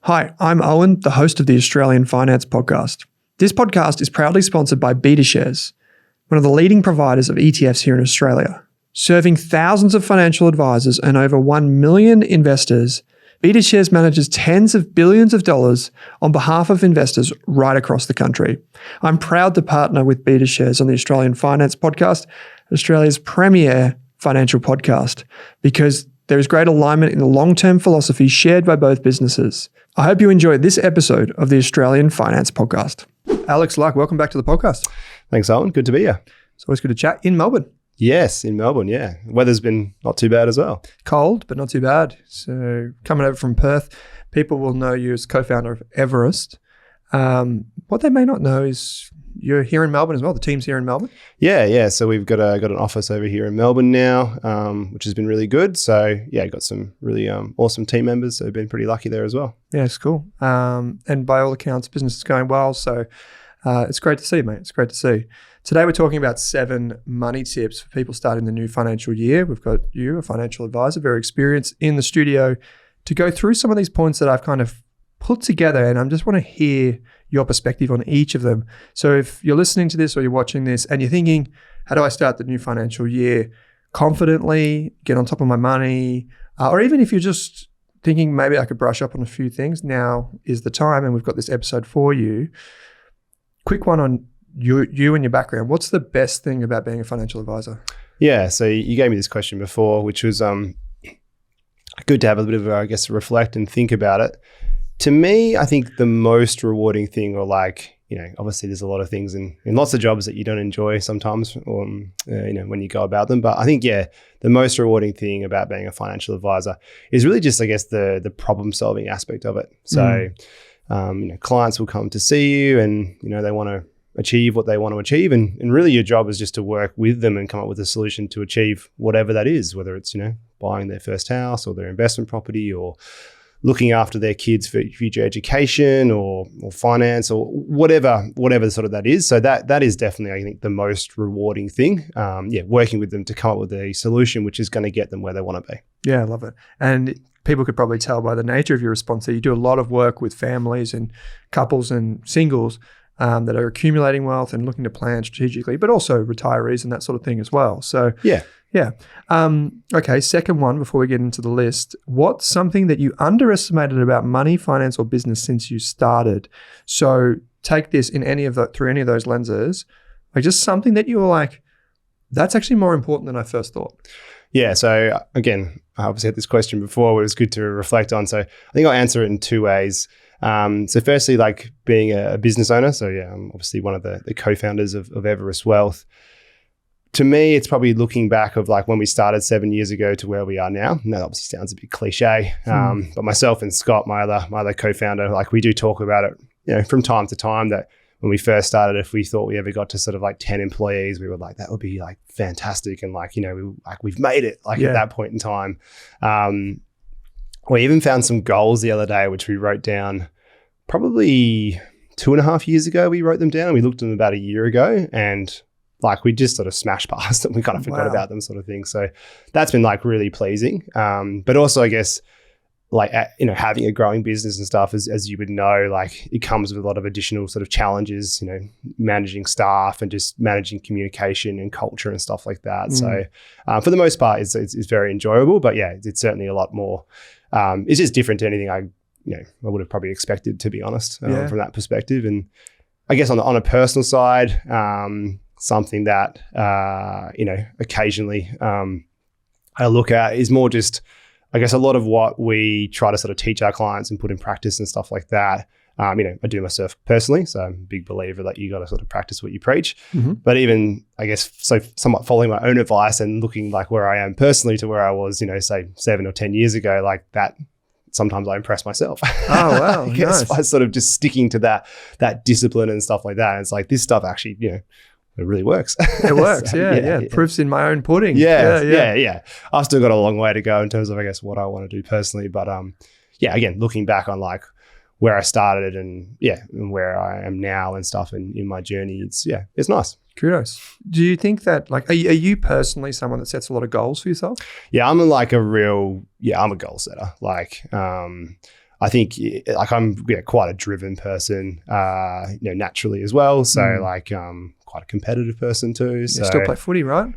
Hi, I'm Owen, the host of the Australian Finance Podcast. This podcast is proudly sponsored by BetaShares, one of the leading providers of ETFs here in Australia. Serving thousands of financial advisors and over 1 million investors, BetaShares manages tens of billions of dollars on behalf of investors right across the country. I'm proud to partner with BetaShares on the Australian Finance Podcast, Australia's premier financial podcast, because there is great alignment in the long-term philosophy shared by both businesses. I hope you enjoyed this episode of the Australian Finance Podcast. Alex Luck, welcome back to the podcast. Thanks, Owen. Good to be here. It's always good to chat in Melbourne. Yes, in Melbourne, yeah. Weather's been not too bad as well. Cold, but not too bad. So coming over from Perth, people will know you as co-founder of Everest. What they may not know is you're here in Melbourne as well. The team's here in Melbourne. Yeah. So we've got an office over here in Melbourne now, which has been really good. So yeah, got some really awesome team members. So we've been pretty lucky there as well. Yeah, it's cool. And by all accounts, business is going well. So it's great to see, mate. It's great to see. Today we're talking about 7 money tips for people starting the new financial year. We've got you, a financial advisor, very experienced, in the studio to go through some of these points that I've kind of put together, and I just want to hear your perspective on each of them. So if you're listening to this or you're watching this and you're thinking, how do I start the new financial year confidently, get on top of my money, or even if you're just thinking maybe I could brush up on a few things, now is the time, and we've got this episode for you. Quick one on you and your background. What's the best thing about being a financial advisor? Yeah, so you gave me this question before, which was good to have a bit of, reflect and think about it. To me, I think the most rewarding thing, or obviously there's a lot of things in lots of jobs that you don't enjoy sometimes, or, when you go about them. But I think, the most rewarding thing about being a financial advisor is really just, the problem solving aspect of it. So, clients will come to see you and, they want to achieve what they want to achieve. And really your job is just to work with them and come up with a solution to achieve whatever that is, whether it's, buying their first house or their investment property, or looking after their kids for future education or finance, or whatever sort of that is. So that is definitely, I think, the most rewarding thing. Working with them to come up with a solution which is going to get them where they want to be. Yeah, I love it. And people could probably tell by the nature of your response that you do a lot of work with families and couples and singles that are accumulating wealth and looking to plan strategically, but also retirees and that sort of thing as well. So yeah. Okay, second one before we get into the list. What's something that you underestimated about money, finance, or business since you started? So take this through any of those lenses, just something that you were like, that's actually more important than I first thought. Yeah, so again, I obviously had this question before, but it was good to reflect on. So I think I'll answer it in 2 ways. So firstly, being a business owner. So yeah, I'm obviously one of the co-founders of Everest Wealth. To me, it's probably looking back of when we started 7 years ago to where we are now. And that obviously sounds a bit cliche, but myself and Scott, my other co-founder, we do talk about it, from time to time, that when we first started, if we thought we ever got to sort of 10 employees, we were like, that would be fantastic. And we've made it at that point in time. We even found some goals the other day, which we wrote down probably 2.5 years ago. We wrote them down and we looked at them about a year ago, and we just sort of smashed past them. We kind of forgot about them, sort of thing. So that's been really pleasing. But also, I guess, having a growing business and stuff, as you would know, it comes with a lot of additional sort of challenges, managing staff and just managing communication and culture and stuff like that. So for the most part, it's very enjoyable, but yeah, it's certainly a lot more. It's just different to anything I would have probably expected, to be honest, from that perspective. And I guess on a personal side, something that, occasionally I look at is more just, I guess, a lot of what we try to sort of teach our clients and put in practice and stuff like that. I do myself personally, so I'm a big believer that you got to sort of practice what you preach. Mm-hmm. But even, I guess, so somewhat following my own advice and looking where I am personally to where I was, say 7 or 10 years ago, that sometimes I impress myself. Oh, wow. I guess Nice. by sort of just sticking to that discipline and stuff like that. And it's this stuff actually, it really works. It works. So, yeah. Proof's in my own pudding. Yeah. I've still got a long way to go in terms of, I guess, what I want to do personally. But again, looking back on where I started and where I am now and stuff in my journey, it's nice. Kudos. Do you think that, are you personally someone that sets a lot of goals for yourself? Yeah, I'm a goal setter. I think like I'm quite a driven person, naturally as well. So like quite a competitive person too. So You still play footy, right?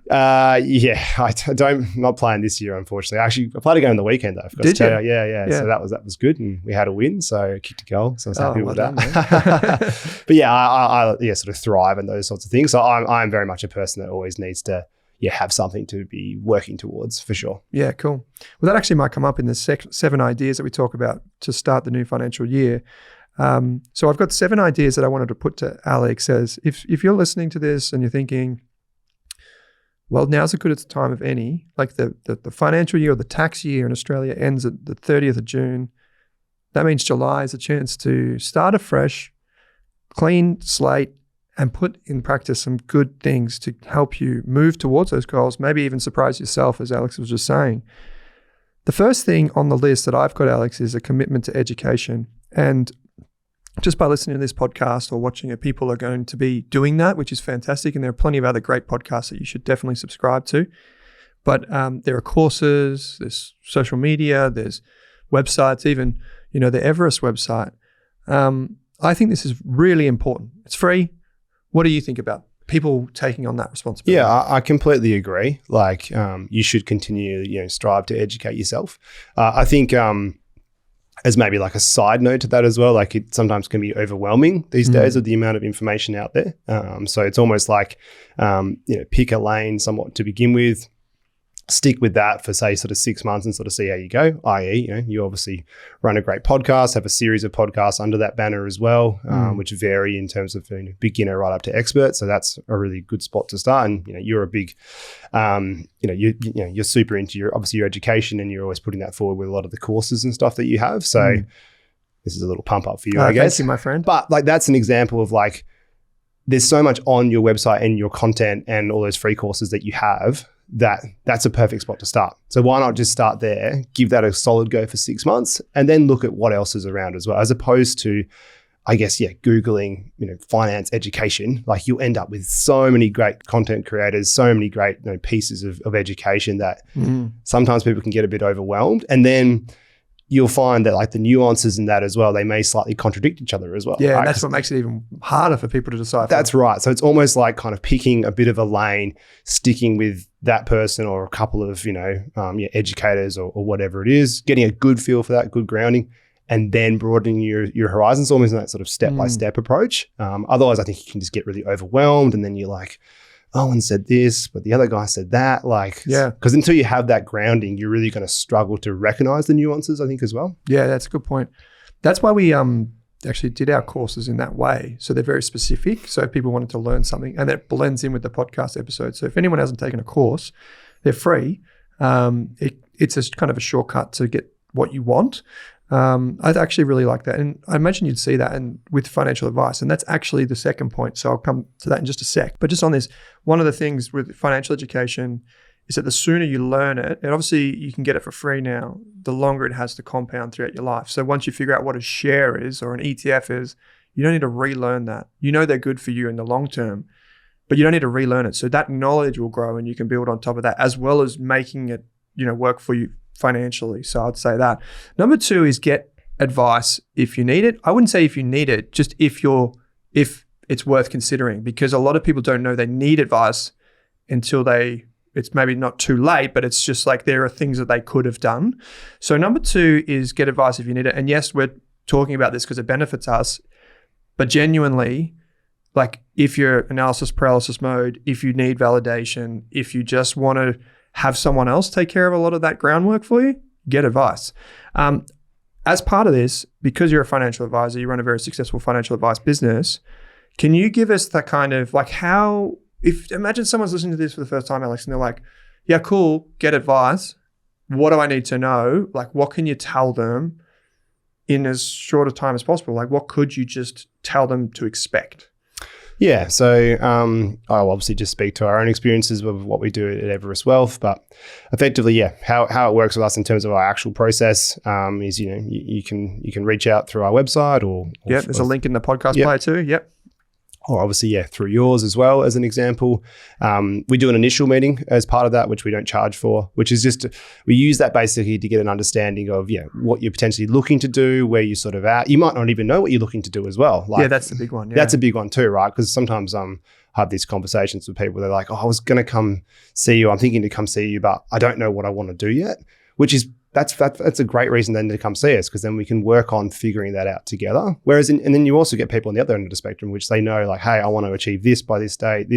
Not playing this year, unfortunately. Actually, I played a game on the weekend though. Did you? Yeah. So that was good, and we had a win. So I kicked a goal. So I was happy with well that. But yeah, I sort of thrive in those sorts of things. So I'm very much a person that always needs to have something to be working towards for sure. Yeah, cool. Well, that actually might come up in the 7 ideas that we talk about to start the new financial year. So I've got 7 ideas that I wanted to put to Alex as if you're listening to this and you're thinking, well, now's as good a time of any, like the financial year or the tax year in Australia ends at the 30th of June. That means July is a chance to start afresh, clean slate, and put in practice some good things to help you move towards those goals, maybe even surprise yourself, as Alex was just saying. The first thing on the list that I've got, Alex, is a commitment to education. And just by listening to this podcast or watching it, people are going to be doing that, which is fantastic. And there are plenty of other great podcasts that you should definitely subscribe to. But there are courses, there's social media, there's websites, even, the Everest website. I think this is really important. It's free. What do you think about people taking on that responsibility? Yeah, I completely agree. Like, you should continue, strive to educate yourself. I think as maybe like a side note to that as well, like it sometimes can be overwhelming these days with the amount of information out there. So it's almost like, pick a lane somewhat to begin with. Stick with that for say sort of 6 months and sort of see how you go, i.e. You obviously run a great podcast, have a series of podcasts under that banner as well, which vary in terms of beginner right up to expert. So that's a really good spot to start. And you're a big, you're super into your education, and you're always putting that forward with a lot of the courses and stuff that you have. So this is a little pump up for you, I guess. Thank you, my friend. But like that's an example of like there's so much on your website and your content and all those free courses that you have that's a perfect spot to start. So why not just start there, give that a solid go for 6 months, and then look at what else is around as well, as opposed to, I guess, Googling, finance education. Like you'll end up with so many great content creators, so many great pieces of education that sometimes people can get a bit overwhelmed. And then you'll find that like the nuances in that as well, they may slightly contradict each other as well. Yeah, right? and that's what makes it even harder for people to decipher. That's right. So it's almost like kind of picking a bit of a lane, sticking with that person or a couple of, educators or whatever it is, getting a good feel for that, good grounding, and then broadening your horizons, almost in that sort of step-by-step approach. Otherwise, I think you can just get really overwhelmed, and then you're like, Owen said this, but the other guy said that. Because until you have that grounding, you're really going to struggle to recognize the nuances, I think, as well. Yeah, that's a good point. That's why we actually did our courses in that way. So they're very specific. So if people wanted to learn something, and that blends in with the podcast episode. So if anyone hasn't taken a course, they're free. It's a kind of a shortcut to get what you want. I'd actually really like that. And I imagine you'd see that with financial advice. And that's actually the second point. So I'll come to that in just a sec. But just on this, one of the things with financial education is that the sooner you learn it, and obviously you can get it for free now, the longer it has to compound throughout your life. So once you figure out what a share is or an ETF is, you don't need to relearn that. They're good for you in the long term, but you don't need to relearn it. So that knowledge will grow, and you can build on top of that, as well as making it, work for you financially. So I'd say that. Number 2 is get advice if you need it. I wouldn't say if you need it, just if it's worth considering, because a lot of people don't know they need advice until it's maybe not too late, but it's just like there are things that they could have done. So number 2 is get advice if you need it. And yes, we're talking about this because it benefits us, but genuinely, like if you're analysis paralysis mode, if you need validation, if you just want to have someone else take care of a lot of that groundwork for you, get advice. As part of this, because you're a financial advisor, you run a very successful financial advice business, can you give us that kind of like imagine someone's listening to this for the first time, Alex, and they're like, yeah, cool, get advice. What do I need to know? Like, what can you tell them in as short a time as possible? Like, what could you just tell them to expect? Yeah, so I'll obviously just speak to our own experiences of what we do at Everest Wealth, but effectively, how it works with us in terms of our actual process is, you can reach out through our website or there's a link in the podcast player too. Yep. or obviously, through yours as well, as an example. We do an initial meeting as part of that, which we don't charge for, which is just, we use that basically to get an understanding of, what you're potentially looking to do, where you're sort of at. You might not even know what you're looking to do as well. That's the big one. Yeah. That's a big one too, right? Because sometimes I have these conversations with people. They're like, I was going to come see you. I'm thinking to come see you, but I don't know what I want to do yet, which is, that's a great reason then to come see us, because then we can work on figuring that out together. Whereas, and then you also get people on the other end of the spectrum, which they know like, hey, I want to achieve this by this date,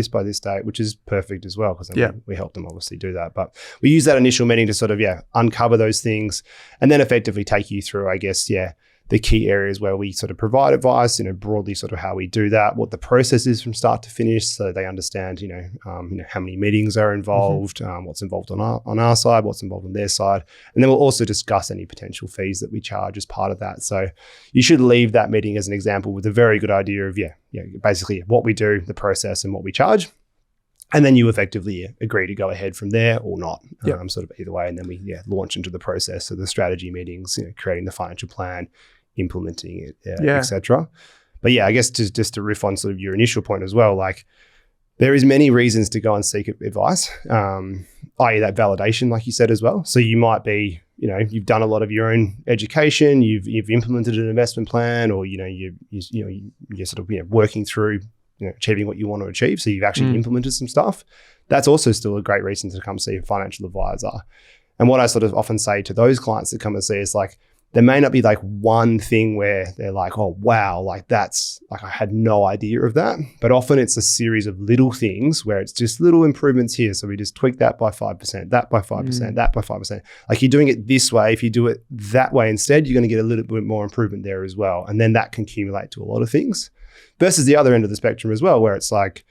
which is perfect as well, because we help them obviously do that. But we use that initial meeting to sort of, uncover those things and then effectively take you through, I guess, the key areas where we sort of provide advice, broadly sort of how we do that, what the process is from start to finish, so they understand, how many meetings are involved, what's involved on our side, what's involved on their side. And then we'll also discuss any potential fees that we charge as part of that. So you should leave that meeting as an example with a very good idea of, basically what we do, the process and what we charge. And then you effectively agree to go ahead from there or not, sort of either way. And then we launch into the process of the strategy meetings, creating the financial plan, implementing it, etc. But I guess just to riff on sort of your initial point as well, like there is many reasons to go and seek advice, i.e. that validation, like you said as well. So you might be, you've done a lot of your own education, you've implemented an investment plan, or you're sort of working through achieving what you want to achieve. So you've actually implemented some stuff. That's also still a great reason to come see a financial advisor. And what I sort of often say to those clients that come and see is like, there may not be like one thing where they're like, oh, wow, like that's like, I had no idea of that. But often it's a series of little things where it's just little improvements here. So we just tweak that by 5%, that by 5%, that by 5%. Like you're doing it this way. If you do it that way instead, you're going to get a little bit more improvement there as well. And then that can accumulate to a lot of things. Versus the other end of the spectrum as well, where it's like,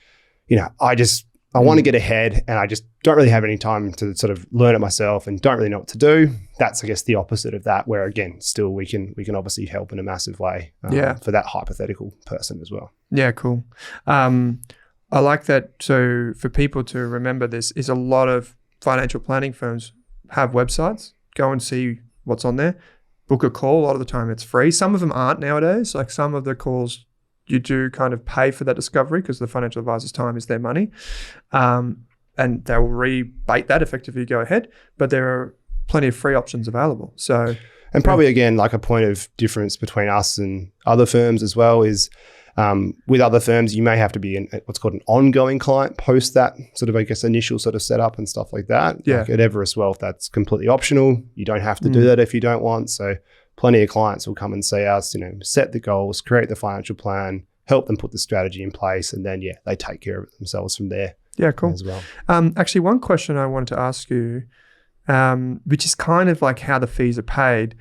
I want to get ahead and I just don't really have any time to sort of learn it myself and don't really know what to do. That's, I guess, the opposite of that, where again, still we can obviously help in a massive way for that hypothetical person as well. Yeah, cool. I like that. So for people to remember this, is a lot of financial planning firms have websites. Go and see what's on there. Book a call. A lot of the time it's free. Some of them aren't nowadays. Like some of the calls you do kind of pay for that discovery because the financial advisor's time is their money. And they will rebate that effectively, go ahead. But there are plenty of free options available. So, and probably again, like a point of difference between us and other firms as well is with other firms, you may have to be what's called an ongoing client post that sort of, I guess, initial sort of setup and stuff like that. Yeah. Like at Everest Wealth, that's completely optional. You don't have to do that if you don't want. So plenty of clients will come and see us, set the goals, create the financial plan, help them put the strategy in place, and then, they take care of it themselves from there. Yeah, cool. As well. Actually, one question I wanted to ask you, which is kind of like how the fees are paid.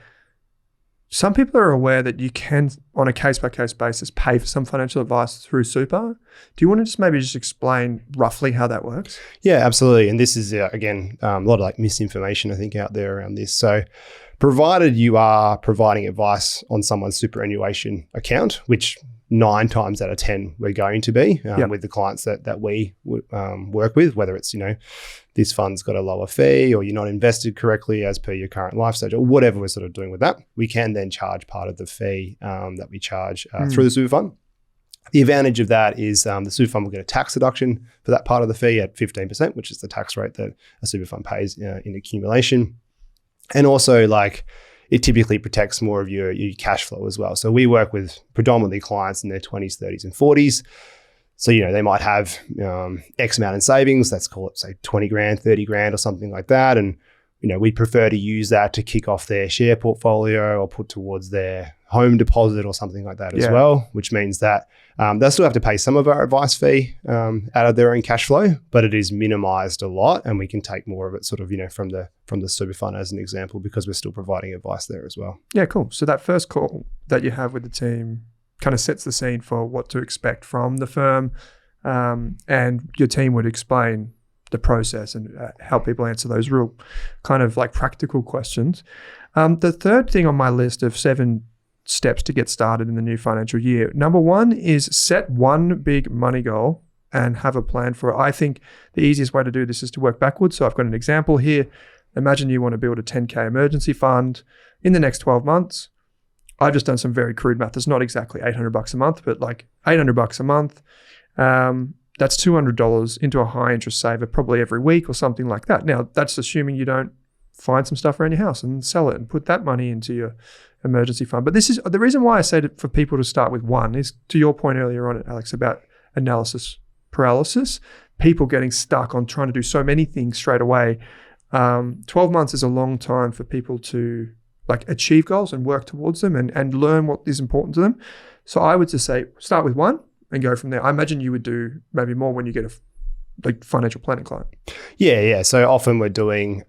Some people are aware that you can, on a case-by-case basis, pay for some financial advice through super. Do you want to just explain roughly how that works? Yeah, absolutely. And this is, again, a lot of like misinformation, I think, out there around this. So provided you are providing advice on someone's superannuation account, which 9 times out of 10 we're going to be with the clients that we work with, whether it's, this fund's got a lower fee or you're not invested correctly as per your current life stage or whatever we're sort of doing with that, we can then charge part of the fee that we charge through the super fund. The advantage of that is the super fund will get a tax deduction for that part of the fee at 15%, which is the tax rate that a super fund pays in accumulation. And also it typically protects more of your cash flow as well. So we work with predominantly clients in their 20s, 30s and 40s. So, they might have X amount in savings, let's call it say 20 grand, 30 grand or something like that. And, we prefer to use that to kick off their share portfolio or put towards their home deposit or something like that as well, which means that they'll still have to pay some of our advice fee out of their own cash flow, but it is minimized a lot and we can take more of it sort of, from the super fund as an example, because we're still providing advice there as well. Yeah, cool. So that first call that you have with the team kind of sets the scene for what to expect from the firm, and your team would explain the process and help people answer those real kind of like practical questions. The third thing on my list of 7 steps to get started in the new financial year, number 1 is set one big money goal and have a plan for it. I think the easiest way to do this is to work backwards. So I've got an example here. Imagine you want to build a 10K emergency fund in the next 12 months. I've just done some very crude math. It's not exactly $800 a month, but like $800 a month. That's $200 into a high interest saver probably every week or something like that. Now, that's assuming you don't find some stuff around your house and sell it and put that money into your emergency fund. But this is the reason why I say for people to start with one is to your point earlier on, Alex, about analysis paralysis, people getting stuck on trying to do so many things straight away. 12 months is a long time for people to like achieve goals and work towards them and learn what is important to them. So I would just say start with one and go from there. I imagine you would do maybe more when you get a like financial planning client. Yeah. So often we're doing,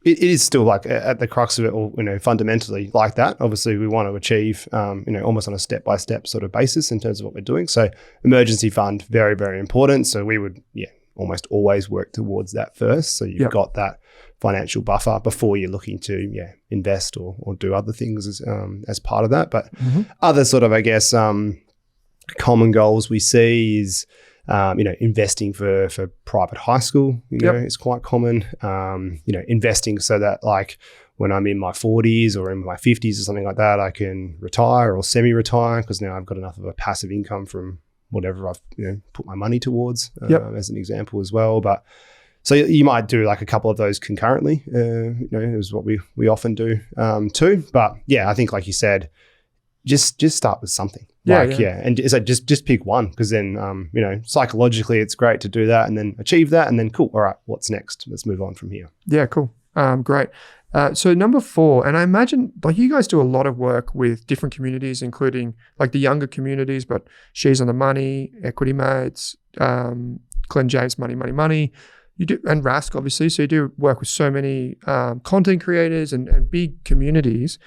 it is still like at the crux of it all, fundamentally like that. Obviously we want to achieve, almost on a step-by-step sort of basis in terms of what we're doing. So emergency fund, very, very important. So we would, almost always work towards that first. So you've got that financial buffer before you're looking to, invest or do other things as part of that. But other sort of, I guess, common goals we see is, investing for private high school, is quite common. Investing so that like when I'm in my 40s or in my 50s or something like that, I can retire or semi-retire because now I've got enough of a passive income from whatever I've put my money towards, as an example as well. But so you might do like a couple of those concurrently, is what we often do too. But yeah, I think like you said, just start with something. And so just pick one because then psychologically it's great to do that and then achieve that and then cool. All right, what's next? Let's move on from here. Yeah, cool. Great. So number 4, and I imagine like you guys do a lot of work with different communities, including like the younger communities, but She's on the Money, Equity Mates, Glenn James, Money. You do, and Rask obviously. So you do work with so many content creators and big communities.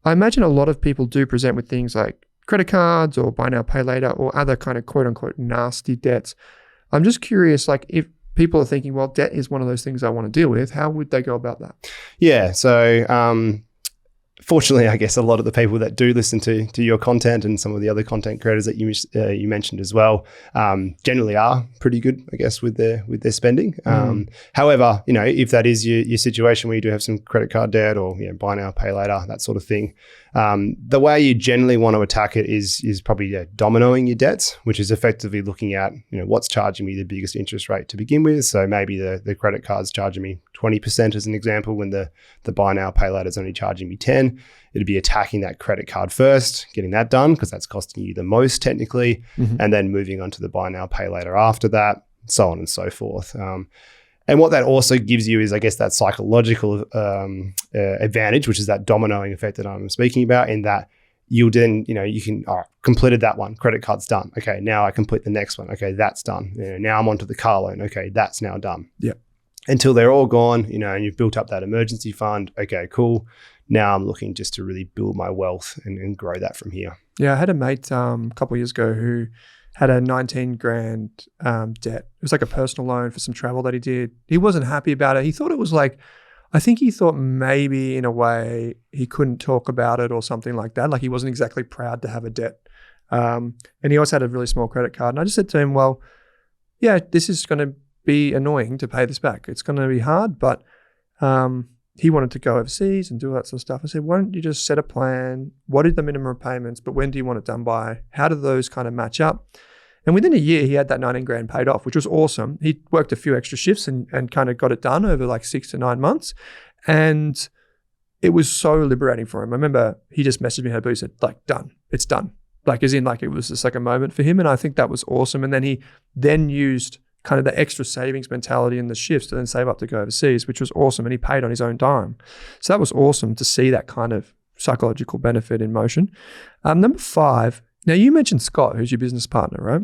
I imagine a lot of people do present with things like credit cards or buy now, pay later or other kind of quote unquote nasty debts. I'm just curious, like if people are thinking, well, debt is one of those things I want to deal with, how would they go about that? Yeah. So fortunately, I guess a lot of the people that do listen to your content and some of the other content creators that you mentioned as well, generally are pretty good, I guess, with their spending. However, if that is your situation where you do have some credit card debt or buy now, pay later, that sort of thing, the way you generally want to attack it is probably dominoing your debts, which is effectively looking at what's charging me the biggest interest rate to begin with. So maybe the credit card's charging me 20% as an example when the buy now, pay later is only charging me 10. It'd be attacking that credit card first, getting that done because that's costing you the most technically, and then moving on to the buy now, pay later after that, so on and so forth. And what that also gives you is, I guess, that psychological advantage, which is that dominoing effect that I'm speaking about, in that you'll then, you can, all right, completed that one, credit card's done. Okay, now I complete the next one. Okay, that's done. Now I'm onto the car loan. Okay, that's now done. Yeah. Until they're all gone, and you've built up that emergency fund. Okay, cool. Now I'm looking just to really build my wealth and grow that from here. Yeah, I had a mate a couple of years ago who had a 19 grand debt. It was like a personal loan for some travel that he did. He wasn't happy about it. He thought it was like, I think he thought maybe in a way he couldn't talk about it or something like that. Like he wasn't exactly proud to have a debt. And he also had a really small credit card. And I just said to him, well, yeah, this is going to be annoying to pay this back. It's going to be hard, but he wanted to go overseas and do all that sort of stuff. I said, why don't you just set a plan? What are the minimum repayments? But when do you want it done by? How do those kind of match up? And within a year, he had that 19 grand paid off, which was awesome. He worked a few extra shifts and kind of got it done over like 6 to 9 months. And it was so liberating for him. I remember he just messaged me, he said, like, done. It's done. Like, as in, like, it was just like a moment for him. And I think that was awesome. And then he then used kind of the extra savings mentality in the shifts to then save up to go overseas, which was awesome. And he paid on his own dime. So that was awesome to see that kind of psychological benefit in motion. Number 5, now you mentioned Scott, who's your business partner, right?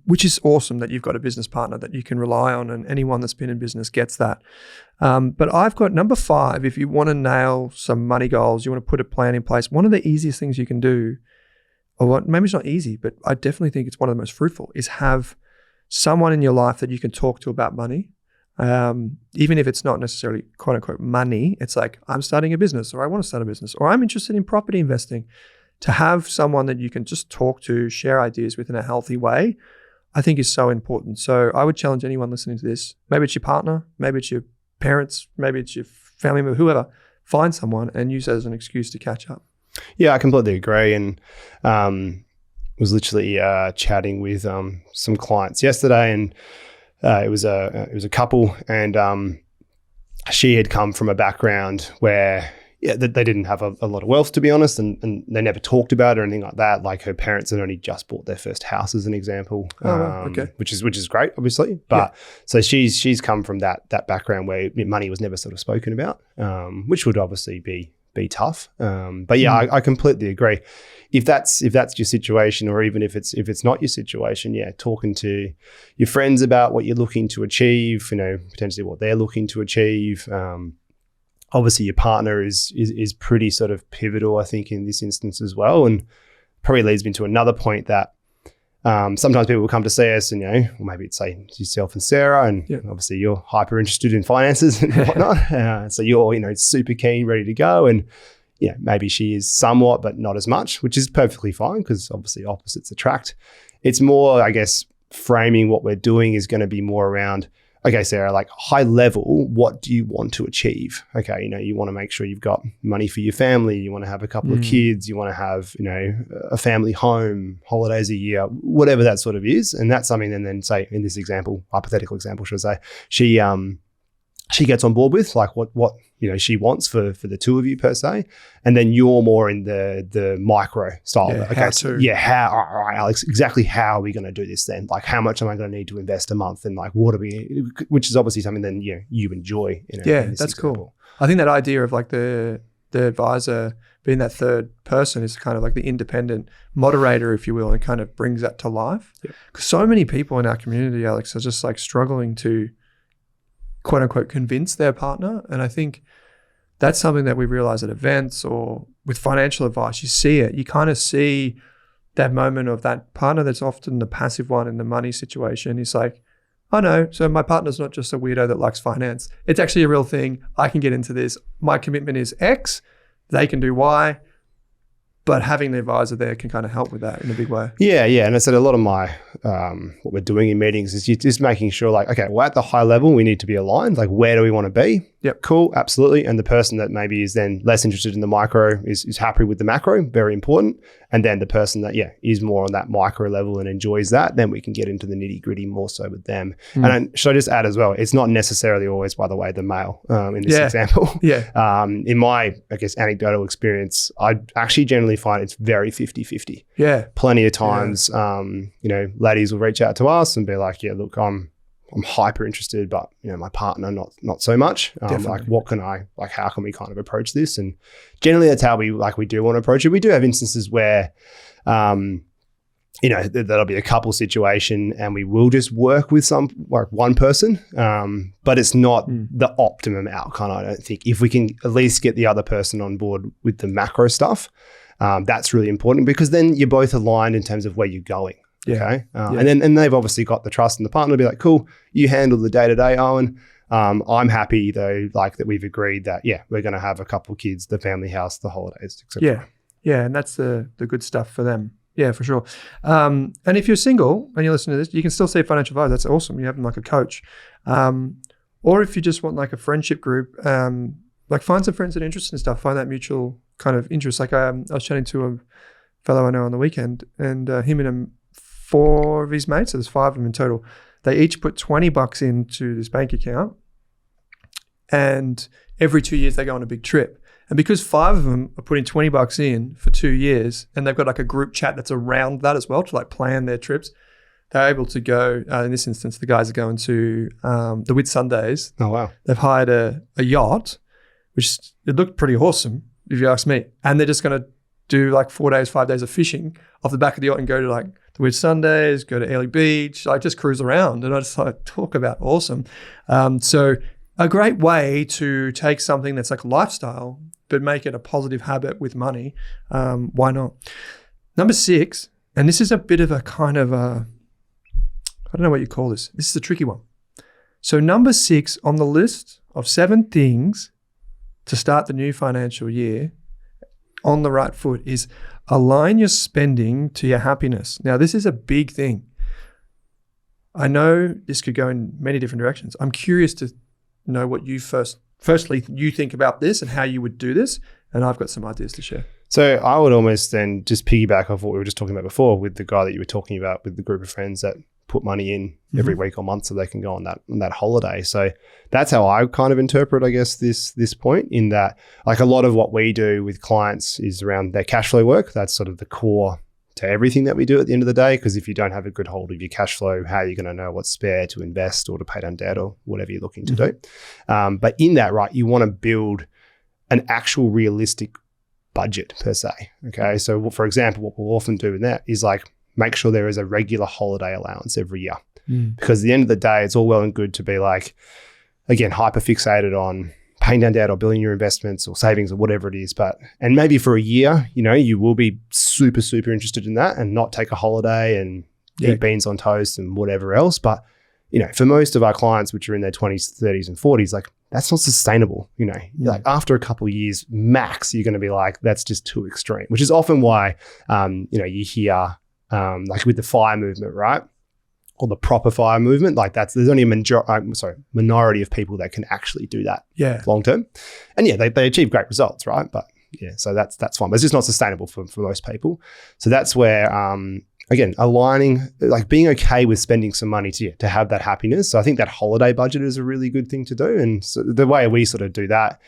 Which is awesome that you've got a business partner that you can rely on, and anyone that's been in business gets that. But I've got number 5, if you want to nail some money goals, you want to put a plan in place, one of the easiest things you can do, or maybe it's not easy, but I definitely think it's one of the most fruitful, is have someone in your life that you can talk to about money. Even if it's not necessarily quote unquote money, it's like, I'm starting a business, or I want to start a business, or I'm interested in property investing. To have someone that you can just talk to, share ideas with in a healthy way, I think is so important. So I would challenge anyone listening to this, maybe it's your partner, maybe it's your parents, maybe it's your family member, whoever, find someone and use it as an excuse to catch up. Yeah, I completely agree. And was literally chatting with some clients yesterday, and it was a couple, and she had come from a background where they didn't have a lot of wealth, to be honest, and they never talked about it or anything like that. Like her parents had only just bought their first house, as an example, which is great, obviously. But so she's come from that background where money was never sort of spoken about, which would obviously be tough. But yeah, I completely agree. If that's your situation, or even if it's not your situation, talking to your friends about what you're looking to achieve, potentially what they're looking to achieve. Obviously, your partner is pretty sort of pivotal, I think, in this instance as well, and probably leads me to another point that sometimes people will come to see us, and or maybe it's say yourself and Sarah, and obviously you're hyper interested in finances and whatnot, so you're super keen, ready to go, and maybe she is somewhat, but not as much, which is perfectly fine because obviously opposites attract. It's more, I guess, framing what we're doing is going to be more around, okay, Sarah, like high level, what do you want to achieve? Okay, you want to make sure you've got money for your family. You want to have a couple of kids. You want to have, a family home, holidays a year, whatever that sort of is. And that's something, and then say in this example, hypothetical example, should I say, she gets on board with, like what she wants for the two of you per se, and then you're more in the micro style. How? All right, Alex, exactly how are we going to do this then? Like, how much am I going to need to invest a month, and like what are we? Which is obviously something then you enjoy. In this that's example. cool. I think that idea of like the advisor being that third person is kind of like the independent moderator, if you will, and kind of brings that to life. Because so many people in our community, Alex, are just like struggling to quote unquote convince their partner. And I think that's something that we realize at events or with financial advice. You see it. You kind of see that moment of that partner that's often the passive one in the money situation. He's like, oh no, so my partner's not just a weirdo that likes finance. It's actually a real thing. I can get into this. My commitment is X. They can do Y. But having the advisor there can kind of help with that in a big way. Yeah. And I said a lot of my, what we're doing in meetings is just making sure like, okay, well, at the high level, we need to be aligned. Like, where do we want to be? Yep. Cool. Absolutely. And the person that maybe is then less interested in the micro is happy with the macro, very important. And then the person that, is more on that micro level and enjoys that, then we can get into the nitty gritty more so with them. And should I just add as well, it's not necessarily always, by the way, the male in this example. In my, I guess, anecdotal experience, I actually generally find it's very 50-50. Plenty of times, ladies will reach out to us and be like, look, I'm hyper interested, but my partner not so much. Like, what can I like? How can we kind of approach this? And generally, that's how we do want to approach it. We do have instances where, that'll be a couple situation, and we will just work with one person, but it's not the optimum outcome. I don't think if we can at least get the other person on board with the macro stuff, that's really important because then you're both aligned in terms of where you're going. Okay. And they've obviously got the trust in the partner to be like, cool, you handle the day-to-day, Owen. I'm happy though, like that we've agreed that, we're going to have a couple of kids, the family house, the holidays, etc. Yeah. And that's the good stuff for them. Yeah, for sure. And if you're single and you're listening to this, you can still see financial advisor. That's awesome. You have them like a coach. Or if you just want like a friendship group, like find some friends that are interested in stuff, find that mutual kind of interest. Like I was chatting to a fellow I know on the weekend, and him and 4 of his mates, so there's 5 of them in total, they each put $20 into this bank account, and every 2 years they go on a big trip. And because 5 of them are putting $20 in for 2 years, and they've got like a group chat that's around that as well to like plan their trips, they're able to go, in this instance, the guys are going to the Whitsundays. Oh, wow. They've hired a yacht, which it looked pretty awesome, if you ask me. And they're just going to do like 4 days, 5 days of fishing off the back of the yacht and go to like the Whitsundays, go to Airlie Beach, like just cruise around. And I just like talk about awesome. So a great way to take something that's like a lifestyle, but make it a positive habit with money. Why not? Number 6, and this is a bit of a kind of a, I don't know what you call this. This is a tricky one. So number 6 on the list of 7 things to start the new financial year on the right foot is align your spending to your happiness. Now, this is a big thing. I know this could go in many different directions. I'm curious to know what you firstly you think about this and how you would do this. And I've got some ideas to share. So I would almost then just piggyback off what we were just talking about before with the guy that you were talking about with the group of friends that put money in every week or month so they can go on that holiday. So that's how I kind of interpret, I guess, this point, in that like a lot of what we do with clients is around their cash flow work. That's sort of the core to everything that we do at the end of the day, because if you don't have a good hold of your cash flow, how are you going to know what's spare to invest or to pay down debt or whatever you're looking to do? But in that, right, you want to build an actual realistic budget per se. Okay. So for example, what we'll often do in that is like make sure there is a regular holiday allowance every year. Because at the end of the day, it's all well and good to be like, again, hyper fixated on paying down debt or building your investments or savings or whatever it is. And maybe for a year, you will be super, super interested in that and not take a holiday and eat beans on toast and whatever else. But, for most of our clients, which are in their 20s, 30s and 40s, like that's not sustainable. Like after a couple of years max, you're going to be like, that's just too extreme, which is often why, you hear like with the FIRE movement, right? Or the proper FIRE movement, like there's only a minority of people that can actually do that long term. And they achieve great results, right? But so that's fine. But it's just not sustainable for most people. So that's where, again, aligning, like being okay with spending some money to have that happiness. So I think that holiday budget is a really good thing to do. And so the way we sort of do that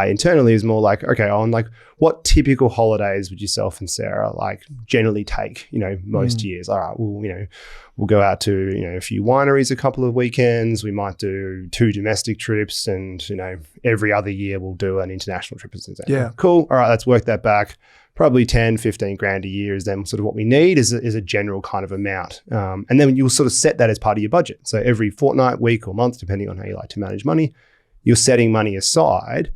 internally is more like, okay, on like what typical holidays would yourself and Sarah like generally take, most years? All right, well, we'll go out to, a few wineries a couple of weekends. We might do 2 domestic trips and, every other year we'll do an international trip as an example. Yeah. Cool. All right, let's work that back. Probably 10, 15 grand a year is then sort of what we need is a general kind of amount. And then you'll sort of set that as part of your budget. So every fortnight, week or month, depending on how you like to manage money, you're setting money aside.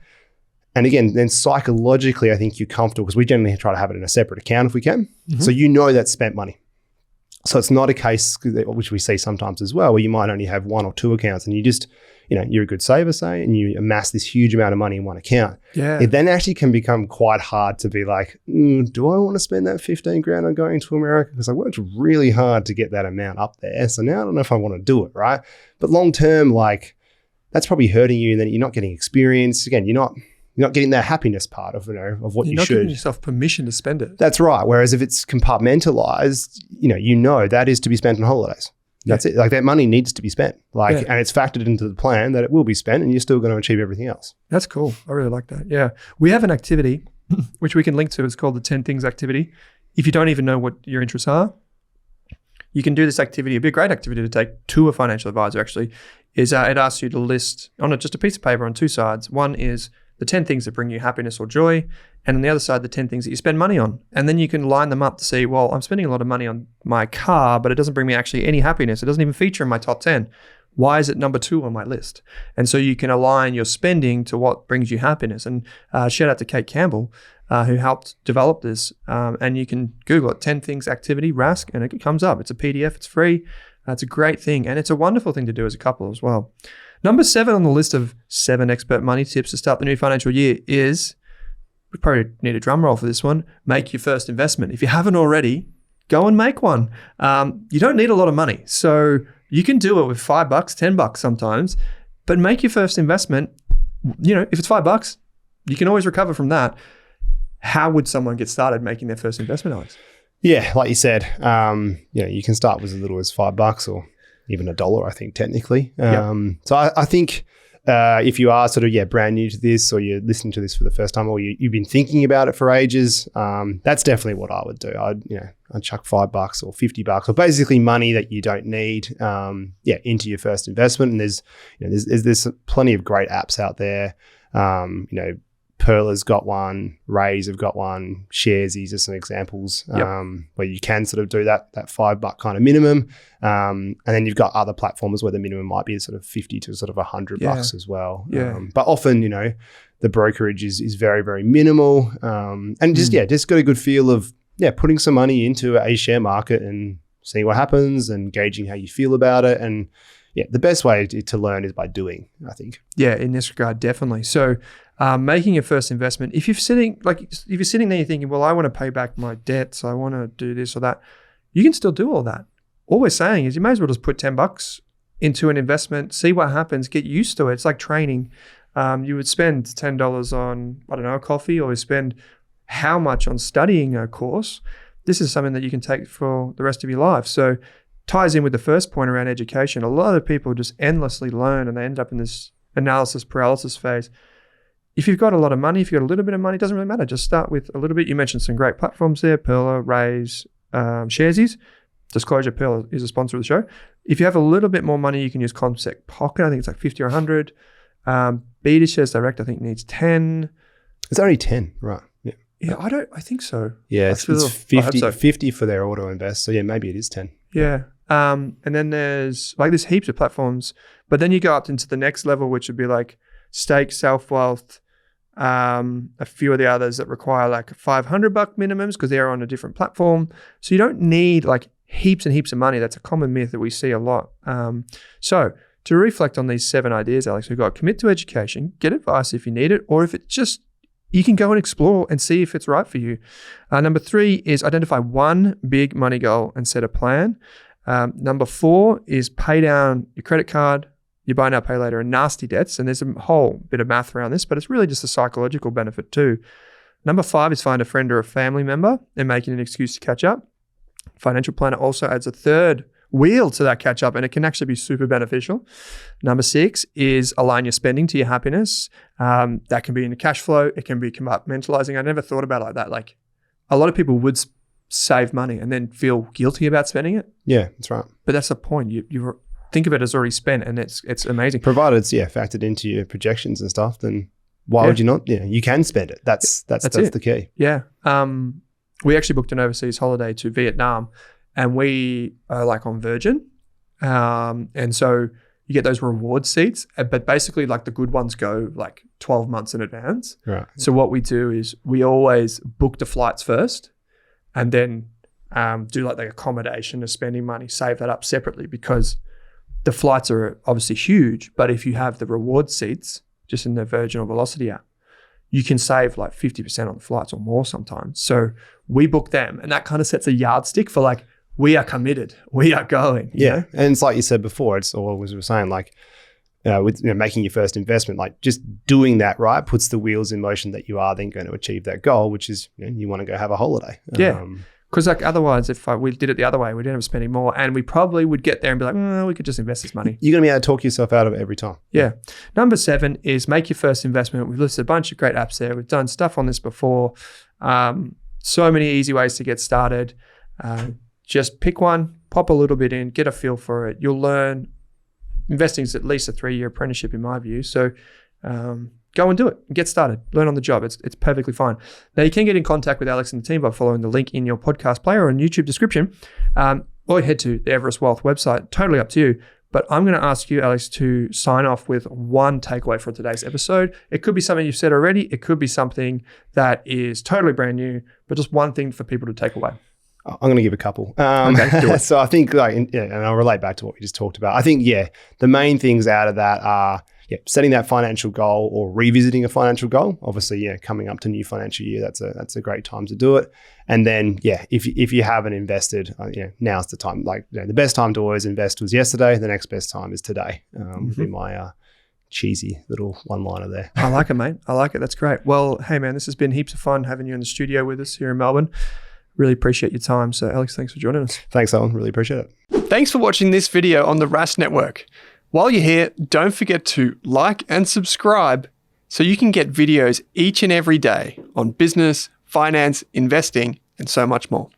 And again, then psychologically, I think you're comfortable because we generally try to have it in a separate account if we can. So that's spent money. So it's not a case, which we see sometimes as well, where you might only have 1 or 2 accounts and you just, you're a good saver, say, and you amass this huge amount of money in one account. Yeah. It then actually can become quite hard to be like, do I want to spend that 15 grand on going to America? Because I worked really hard to get that amount up there. So now I don't know if I want to do it, right? But long term, like that's probably hurting you and then you're not getting experience. Again, you're not getting that happiness part of, of what you should. You're not giving yourself permission to spend it. That's right. Whereas if it's compartmentalized, that is to be spent on holidays. That's it. Like that money needs to be spent. And it's factored into the plan that it will be spent and you're still going to achieve everything else. That's cool. I really like that. Yeah. We have an activity which we can link to. It's called the 10 Things activity. If you don't even know what your interests are, you can do this activity. It'd be a great activity to take to a financial advisor actually. It asks you to list on just a piece of paper on 2 sides. One is the 10 things that bring you happiness or joy, and on the other side, the 10 things that you spend money on. And then you can line them up to see, well, I'm spending a lot of money on my car, but it doesn't bring me actually any happiness. It doesn't even feature in my top 10. Why is it number 2 on my list? And so you can align your spending to what brings you happiness. And shout out to Kate Campbell, who helped develop this. And you can Google it, 10 Things Activity, Rask, and it comes up. It's a PDF, it's free. It's a great thing. And it's a wonderful thing to do as a couple as well. Number 7 on the list of 7 expert money tips to start the new financial year is, we probably need a drum roll for this one, make your first investment. If you haven't already, go and make one. You don't need a lot of money. So you can do it with $5, $10 sometimes, but make your first investment. If it's $5, you can always recover from that. How would someone get started making their first investment, Alex? Yeah, like you said, you can start with as little as $5 or even $1, I think, technically. So I think if you are sort of, brand new to this or you're listening to this for the first time or you've been thinking about it for ages, that's definitely what I would do. I'd chuck $5 or $50 or basically money that you don't need, into your first investment. And there's plenty of great apps out there. Pearler's got one, Rays have got one, Sharesies are some examples where you can sort of do that $5 kind of minimum. And then you've got other platforms where the minimum might be sort of 50 to sort of $100 as well. But often, the brokerage is very, very minimal. And just got a good feel of, putting some money into a share market and seeing what happens and gauging how you feel about it. And the best way to learn is by doing, I think. Yeah, in this regard, definitely. So making your first investment, if you're sitting there, you're thinking, well, I want to pay back my debts, I want to do this or that, you can still do all that. All we're saying is you may as well just put $10 into an investment, see what happens, get used to it. It's like training. You would spend $10 on, I don't know, coffee, or you spend how much on studying a course, this is something that you can take for the rest of your life. So ties in with the first point around education. A lot of people just endlessly learn and they end up in this analysis paralysis phase. If you've got a lot of money, if you've got a little bit of money, it doesn't really matter. Just start with a little bit. You mentioned some great platforms there, Pearler, Raise, Sharesies. Disclosure, Pearler is a sponsor of the show. If you have a little bit more money, you can use Concept Pocket. I think it's like 50 or 100. Beta Shares Direct, I think, needs 10. It's only 10, right? Yeah. Yeah, I think so. Yeah, it's 50 for their auto invest. So yeah, maybe it is 10. Yeah. And then there's heaps of platforms, but then you go up into the next level, which would be like Stake, Self Wealth, a few of the others that require like $500 minimums because they're on a different platform. So you don't need like heaps and heaps of money. That's a common myth that we see a lot. So to reflect on these 7 ideas, Alex, we've got commit to education, get advice if you need it, or if it just, you can go and explore and see if it's right for you. Number 3 is identify one big money goal and set a plan. Number 4 is pay down your credit card, your buy now, pay later, and nasty debts. And there's a whole bit of math around this, but it's really just a psychological benefit too. Number 5 is find a friend or a family member and make it an excuse to catch up. Financial planner also adds a third wheel to that catch up, and it can actually be super beneficial. Number 6 is align your spending to your happiness. That can be in the cash flow. It can be compartmentalizing. I never thought about it like that. Like a lot of people would save money and then feel guilty about spending it. Yeah, that's right. But that's the point. You think of it as already spent, and it's amazing. Provided it's factored into your projections and stuff, then why would you not? Yeah, you can spend it. That's the key. Yeah. We actually booked an overseas holiday to Vietnam, and we are like on Virgin. And so you get those reward seats, but basically like the good ones go like 12 months in advance. Right. So what we do is we always book the flights first and then do like the accommodation of spending money, save that up separately because the flights are obviously huge. But if you have the reward seats just in the Virgin or Velocity app, you can save like 50% on the flights or more sometimes. So we book them, and that kind of sets a yardstick for like, we are committed. We are going. Yeah. And it's like you said before, it's always we were saying like, with making your first investment, like just doing that right puts the wheels in motion that you are then going to achieve that goal, which is you want to go have a holiday. Yeah. Because like otherwise, if we did it the other way, we'd end up spending more, and we probably would get there and be like, we could just invest this money. You're going to be able to talk yourself out of it every time. Yeah. Number 7 is make your first investment. We've listed a bunch of great apps there. We've done stuff on this before. So many easy ways to get started. Just pick one, pop a little bit in, get a feel for it. You'll learn. Investing is at least a 3-year apprenticeship in my view. So go and do it and get started. Learn on the job. It's perfectly fine. Now you can get in contact with Alex and the team by following the link in your podcast player or in YouTube description. Or head to the Everest Wealth website. Totally up to you. But I'm going to ask you, Alex, to sign off with one takeaway for today's episode. It could be something you've said already. It could be something that is totally brand new, but just one thing for people to take away. I'm going to give a couple. Okay, do it. So I think and I'll relate back to what we just talked about. I think, the main things out of that are setting that financial goal or revisiting a financial goal. Obviously, coming up to new financial year, that's a great time to do it. And then, if you haven't invested, now's the time. Like the best time to always invest was yesterday. The next best time is today. Would be my cheesy little one-liner there. I like it, mate. I like it. That's great. Well, hey, man, this has been heaps of fun having you in the studio with us here in Melbourne. Really appreciate your time. So, Alex, thanks for joining us. Thanks, Owen. Really appreciate it. Thanks for watching this video on the Rask Network. While you're here, don't forget to like and subscribe so you can get videos each and every day on business, finance, investing, and so much more.